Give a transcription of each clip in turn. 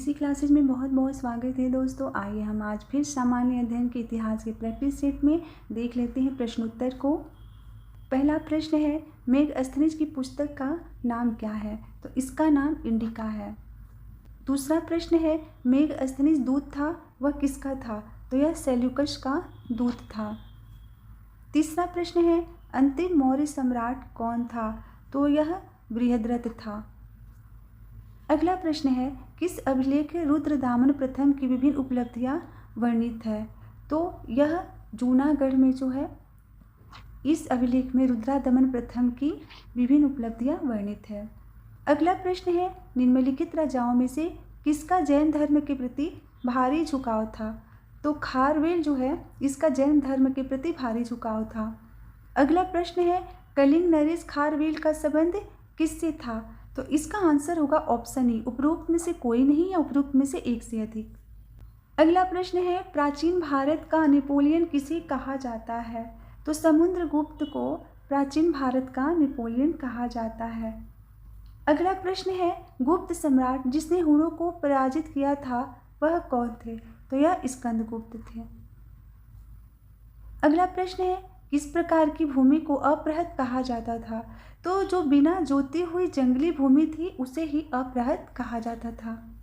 ABC classes में बहुत बहुत स्वागत है दोस्तों। आइए हम आज फिर सामान्य अध्ययन के इतिहास के प्रैक्टिस सेट में देख लेते हैं प्रश्नोत्तर को। पहला प्रश्न है, मेगस्थनीज की पुस्तक का नाम क्या है? तो इसका नाम इंडिका है। दूसरा प्रश्न है, मेगस्थनीज दूत था, वह किसका था? तो यह सेल्यूकस का दूत था। तीसरा प्रश्न है, अंतिम मौर्य सम्राट कौन था? तो यह बृहद्रथ था। अगला प्रश्न है, किस अभिलेख रुद्रदामन प्रथम की विभिन्न उपलब्धियां वर्णित है? तो यह जूनागढ़ में जो है इस अभिलेख में रुद्रदामन प्रथम की विभिन्न उपलब्धियां वर्णित है। अगला प्रश्न है, निम्नलिखित राजाओं में से किसका जैन धर्म के प्रति भारी झुकाव था? तो खारवेल जो है इसका जैन धर्म के प्रति भारी झुकाव था। अगला प्रश्न है, कलिंग नरेश खारवेल का संबंध किससे था? तो इसका आंसर होगा ऑप्शन ई, उपरोक्त में से कोई नहीं या उपरोक्त में से एक से अधिक। अगला प्रश्न है, प्राचीन भारत का नेपोलियन किसे कहा जाता है? तो समुद्रगुप्त को प्राचीन भारत का नेपोलियन कहा जाता है। अगला प्रश्न है, गुप्त सम्राट जिसने हुणों को पराजित किया था वह कौन थे? तो यह स्कंदगुप्त थे। अगला प्रश्न है, किस प्रकार की भूमि को अपृहत कहा जाता था? तो जो बिना जोती हुई जंगली भूमि थी उसे ही अपृहत कहा जाता था।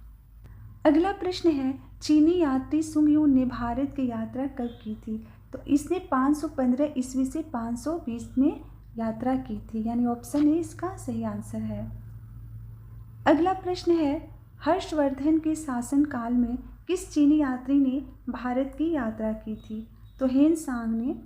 अगला प्रश्न है, चीनी यात्री सुंगयुन ने भारत की यात्रा कब की थी? तो इसने 515 ईस्वी से 520 में यात्रा की थी, यानी ऑप्शन ए इसका सही आंसर है। अगला प्रश्न है, हर्षवर्धन के शासनकाल में किस चीनी यात्री ने भारत की यात्रा की थी? तो हेनसांग ने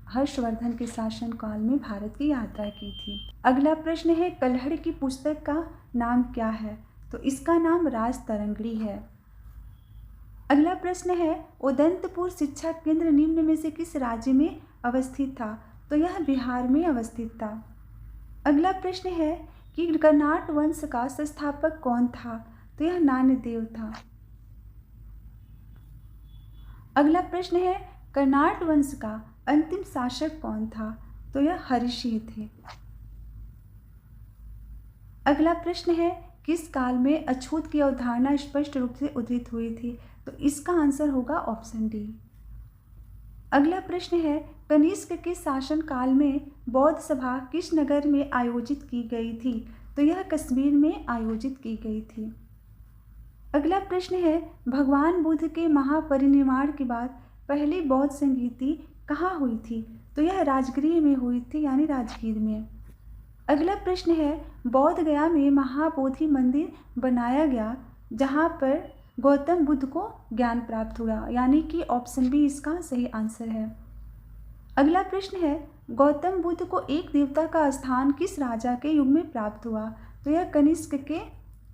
हर्षवर्धन के शासनकाल में भारत की यात्रा की थी। अगला प्रश्न है, कल्हड़ की पुस्तक का नाम क्या है? तो इसका नाम राजतरंगिणी है। अगला प्रश्न है, उदंतपुर शिक्षा केंद्र निम्न में से किस राज्य में अवस्थित था? तो यह बिहार में अवस्थित था। अगला प्रश्न है कि कर्नाट वंश का संस्थापक कौन था? तो यह नान्यदेव था। अगला प्रश्न है, कर्नाट वंश का अंतिम शासक कौन था? तो यह हरिसिंह थे। अगला प्रश्न है, किस काल में अछूत की अवधारणा स्पष्ट रूप से उद्धृत हुई थी? तो इसका आंसर होगा ऑप्शन डी। अगला प्रश्न है, कनिष्क के शासन काल में बौद्ध सभा किस नगर में आयोजित की गई थी? तो यह कश्मीर में आयोजित की गई थी। अगला प्रश्न है, भगवान बुद्ध के महापरिनिर्वाण के बाद पहली बौद्ध संगीति कहाँ हुई थी? तो यह राजगृह में हुई थी, यानी राजगीर में। अगला प्रश्न है, बौद्ध गया में महाबोधि मंदिर बनाया गया जहाँ पर गौतम बुद्ध को ज्ञान प्राप्त हुआ, यानी कि ऑप्शन बी इसका सही आंसर है। अगला प्रश्न है, गौतम बुद्ध को एक देवता का स्थान किस राजा के युग में प्राप्त हुआ? तो यह कनिष्क के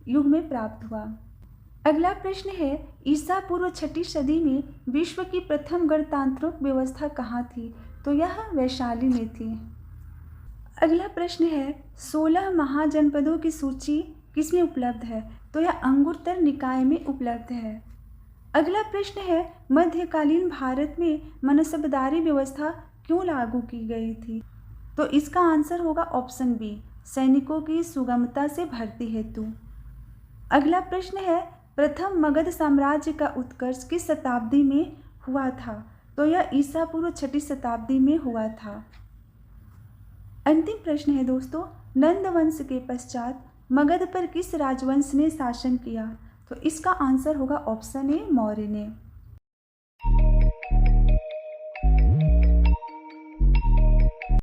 युग में प्राप्त हुआ। अगला प्रश्न है, ईसा पूर्व 6वीं सदी में विश्व की प्रथम गणतांत्रिक व्यवस्था कहाँ थी? तो यह वैशाली में थी। अगला प्रश्न है, 16 महाजनपदों की सूची किसमें उपलब्ध है? तो यह अंगुत्तर निकाय में उपलब्ध है। अगला प्रश्न है, मध्यकालीन भारत में मनसबदारी व्यवस्था क्यों लागू की गई थी? तो इसका आंसर होगा ऑप्शन बी, सैनिकों की सुगमता से भर्ती हेतु। अगला प्रश्न है, प्रथम मगध साम्राज्य का उत्कर्ष किस शताब्दी में हुआ था? तो यह ईसा पूर्व 6वीं शताब्दी में हुआ था। अंतिम प्रश्न है दोस्तों, नंद वंश के पश्चात मगध पर किस राजवंश ने शासन किया? तो इसका आंसर होगा ऑप्शन ए, मौर्य ने।